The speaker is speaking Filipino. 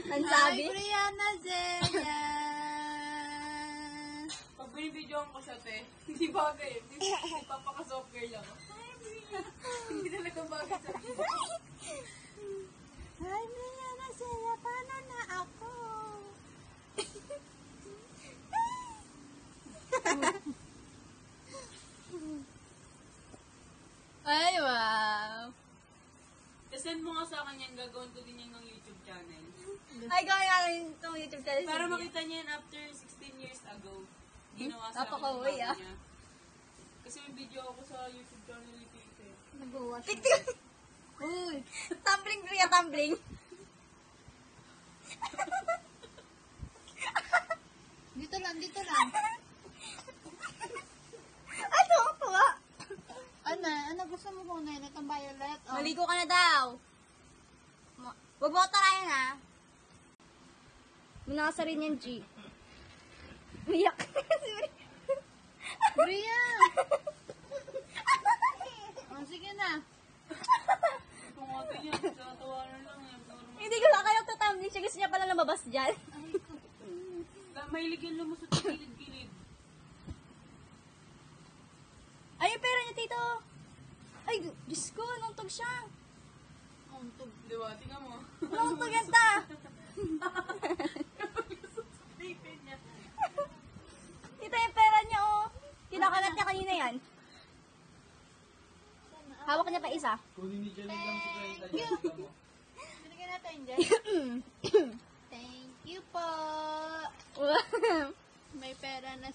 Ang sabi? Hi, Brianna Zeya. Pag binibidyoan ko siya, te, hindi bagay. Hindi papaka-soft girl lang. Hindi talaga bagay sa video. Hi, Brianna Zeya. Paano na ako? Ay, wow. Send mo nga sa akin yan, gagawin ko din yan ng YouTube channel. Ay, gawin natin itong YouTube channel. Para makita niya yan after 16 years ago. Ginawa sa akin Napaka-uwi, yung ah. bago niya. Kasi may video ako sa YouTube channel ni Tite. Nag-wash. Uy, tumbling, Bria, tumbling. Dito lang, dito lang. Ano, tuwa? Ano gusto mo kung na itong violet? Oh. Maligo ka na daw. Huwag mo tarayan, ha? Minasa rin yan, G. Umiyak. Si Bria. Bria! Oh, sige na. Kung ako niya, tatawanan lang yan. Hindi ko na kayo tutumbling siya. Gusto niya pala lumabas dyan. Mahilig yung lumusot sa kilid-kilid. Ay, yung pera niya, tito. Ay, Diyos ko, nungtog siya. Ang tub, di ba? Tingnan mo. Nungtog yan ta. Lumusot sa Tite niya. Tito, yung pera niya, oh. Kinakalat niya kanina yan. Hawak niya pa isa. Kunin ni Jelly lang si Kwenta dyan. Binigyan natin dyan. Thank you po. May pera na